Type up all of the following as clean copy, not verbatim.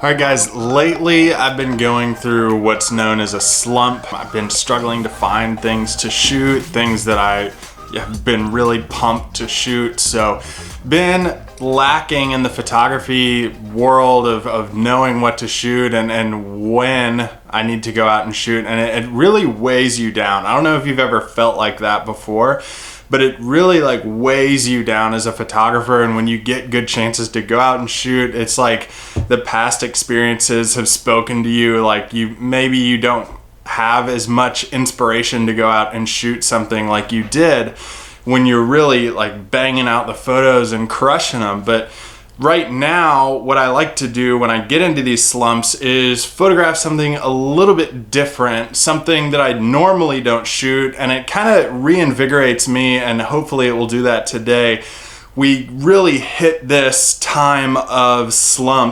All right guys, lately I've been going through what's known as a slump. I've been struggling to find things to shoot, things that I have been really pumped to shoot. So been lacking in the photography world of knowing what to shoot and when I need to go out and shoot, and it really weighs you down. I don't know if you've ever felt like that before, but it really like weighs you down as a photographer. And when you get good chances to go out and shoot, it's like the past experiences have spoken to you. Like maybe you don't have as much inspiration to go out and shoot something like you did when you're really like banging out the photos and crushing them. But right now, what I like to do when I get into these slumps is photograph something a little bit different, something that I normally don't shoot, and it kind of reinvigorates me, and hopefully it will do that today. We really hit this time of slumping,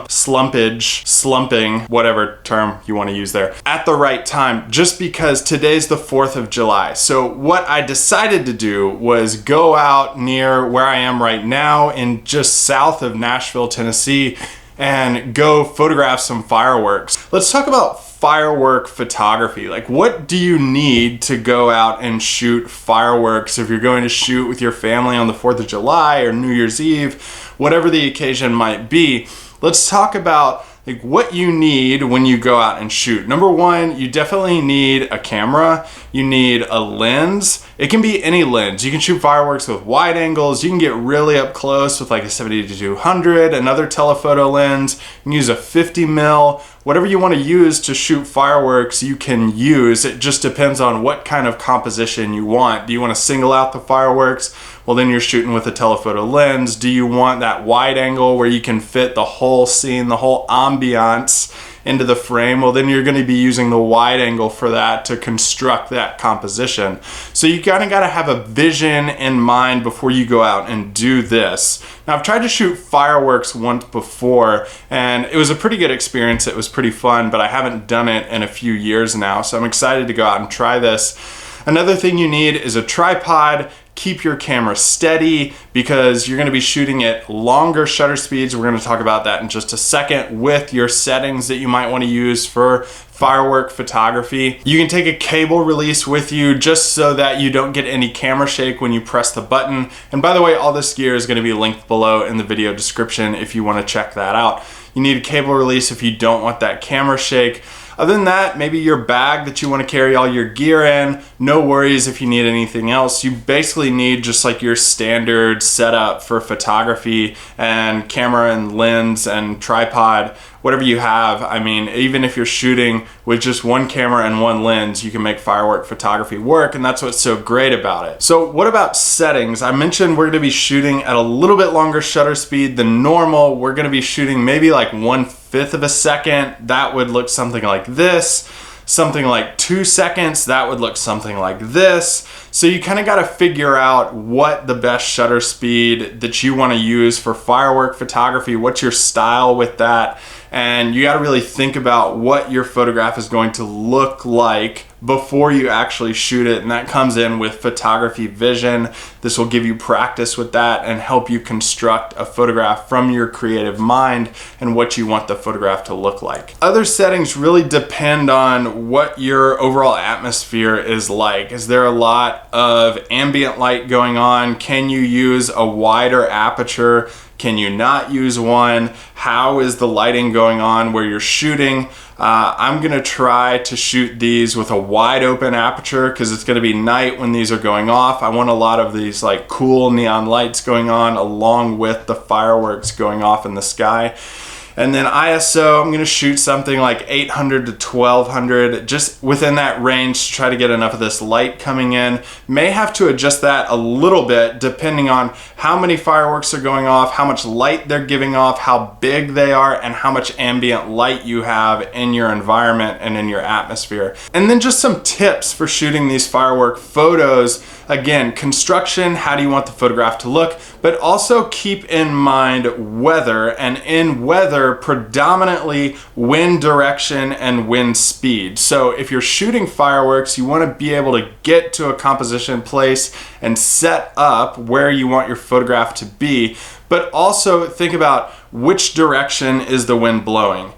whatever term you want to use there, at the right time, just because today's the 4th of July. So what I decided to do was go out near where I am right now in just south of Nashville, Tennessee, and go photograph some fireworks. Let's talk about firework photography. Like, what do you need to go out and shoot fireworks if you're going to shoot with your family on the 4th of July or New Year's Eve, whatever the occasion might be? Let's talk about like what you need when you go out and shoot. Number one, you definitely need a camera. You need a lens. It can be any lens. You can shoot fireworks with wide angles. You can get really up close with like a 70-200, another telephoto lens. You can use a 50 mil. Whatever you want to use to shoot fireworks, you can use. It just depends on what kind of composition you want. Do you want to single out the fireworks? Well, then you're shooting with a telephoto lens. Do you want that wide angle where you can fit the whole scene, the whole ambiance into the frame? Well, then you're going to be using the wide angle for that to construct that composition. So you kind of got to have a vision in mind before you go out and do this. Now, I've tried to shoot fireworks once before, and it was a pretty good experience. It was pretty fun, but I haven't done it in a few years now, so I'm excited to go out and try this. Another thing you need is a tripod. Keep your camera steady because you're going to be shooting at longer shutter speeds. We're going to talk about that in just a second with your settings that you might want to use for firework photography. You can take a cable release with you just so that you don't get any camera shake when you press the button. And by the way, all this gear is going to be linked below in the video description if you want to check that out. You need a cable release if you don't want that camera shake. Other than that, maybe your bag that you want to carry all your gear in, no worries if you need anything else. You basically need just like your standard setup for photography and camera and lens and tripod, whatever you have. I mean, even if you're shooting with just one camera and one lens, you can make firework photography work, and that's what's so great about it. So what about settings? I mentioned we're gonna be shooting at a little bit longer shutter speed than normal. We're gonna be shooting maybe like 1/5 of a second. That would look something like this. Something like 2 seconds, that would look something like this. So you kind of got to figure out what the best shutter speed that you want to use for firework photography, what's your style with that, and you got to really think about what your photograph is going to look like before you actually shoot it, and that comes in with photography vision. This will give you practice with that and help you construct a photograph from your creative mind and what you want the photograph to look like. Other settings really depend on what your overall atmosphere is like. Is there a lot of ambient light going on? Can you use a wider aperture? Can you not use one? How is the lighting going on where you're shooting? I'm gonna try to shoot these with a wide open aperture because it's gonna be night when these are going off. I want a lot of these like cool neon lights going on along with the fireworks going off in the sky. And then ISO, I'm gonna shoot something like 800 to 1200, just within that range to try to get enough of this light coming in. May have to adjust that a little bit depending on how many fireworks are going off, how much light they're giving off, how big they are, and how much ambient light you have in your environment and in your atmosphere. And then just some tips for shooting these firework photos. Again, construction, how do you want the photograph to look, but also keep in mind weather, and in weather, predominantly wind direction and wind speed. So if you're shooting fireworks, you want to be able to get to a composition place and set up where you want your photograph to be, but also think about which direction is the wind blowing.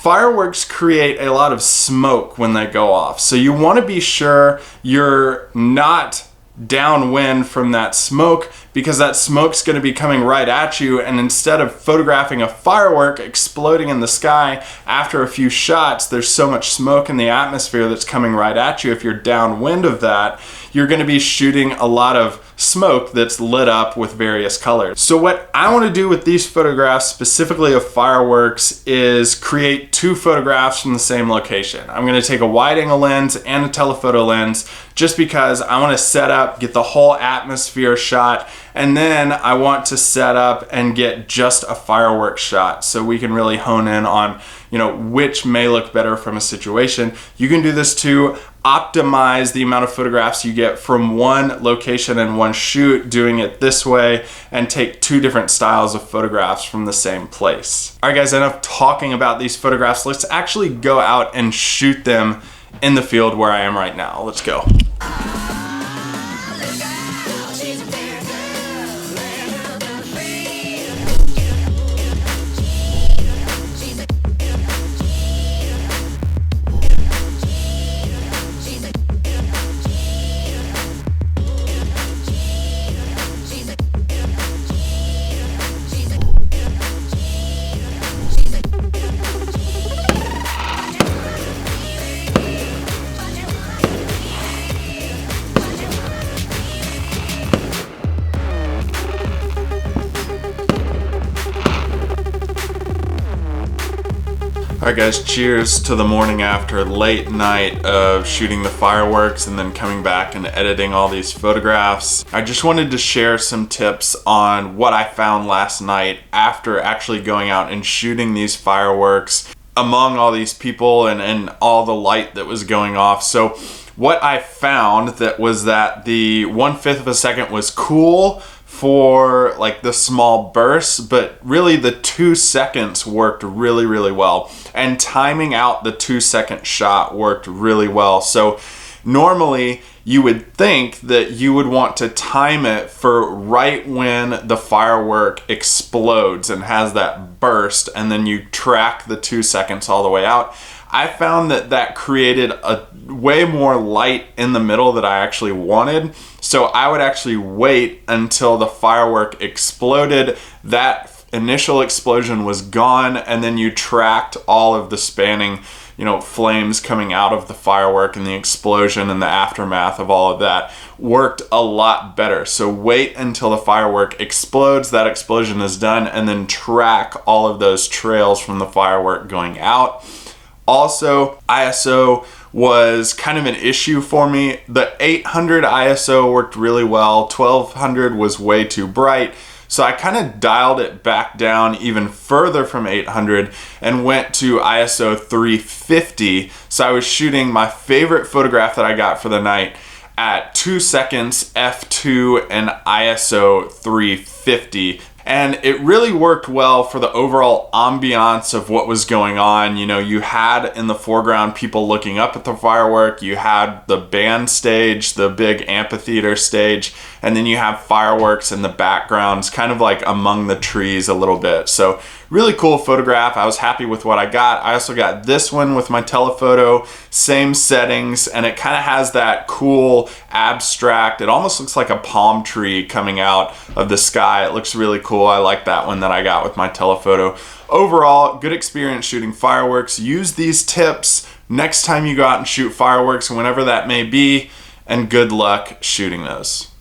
Fireworks create a lot of smoke when they go off. So you want to be sure you're not downwind from that smoke, because that smoke's going to be coming right at you, and instead of photographing a firework exploding in the sky after a few shots, there's so much smoke in the atmosphere that's coming right at you. If you're downwind of that, you're going to be shooting a lot of smoke that's lit up with various colors. So what I want to do with these photographs, specifically of fireworks, is create two photographs from the same location. I'm going to take a wide angle lens and a telephoto lens, just because I want to set up, get the whole atmosphere shot, and then I want to set up and get just a fireworks shot so we can really hone in on, which may look better from a situation. You can do this to optimize the amount of photographs you get from one location and one shoot, doing it this way, and take two different styles of photographs from the same place. All right, guys, enough talking about these photographs. Let's actually go out and shoot them in the field where I am right now. Let's go. Alright guys, cheers to the morning after, late night of shooting the fireworks and then coming back and editing all these photographs. I just wanted to share some tips on what I found last night after actually going out and shooting these fireworks among all these people and all the light that was going off. So what I found was that the 1/5 of a second was cool for like the small bursts, but really the 2 seconds worked really, really well. And timing out the 2-second shot worked really well. So normally you would think that you would want to time it for right when the firework explodes and has that burst, and then you track the 2 seconds all the way out. I found that created a way more light in the middle that I actually wanted. So I would actually wait until the firework exploded, that initial explosion was gone, and then you tracked all of the spanning, flames coming out of the firework, and the explosion and the aftermath of all of that worked a lot better. So wait until the firework explodes, that explosion is done, and then track all of those trails from the firework going out. Also, ISO was kind of an issue for me. The 800 ISO worked really well. 1200 was way too bright. So I kind of dialed it back down even further from 800 and went to ISO 350. So I was shooting my favorite photograph that I got for the night at 2 seconds, f2, and ISO 350. And it really worked well for the overall ambiance of what was going on. You had in the foreground people looking up at the firework, you had the band stage, the big amphitheater stage, and then you have fireworks in the backgrounds, kind of like among the trees a little bit. So really cool photograph. I was happy with what I got. I also got this one with my telephoto, same settings, and it kind of has that cool abstract, it almost looks like a palm tree coming out of the sky. It looks really cool. I like that one that I got with my telephoto. Overall, good experience shooting fireworks. Use these tips next time you go out and shoot fireworks, whenever that may be, and good luck shooting those.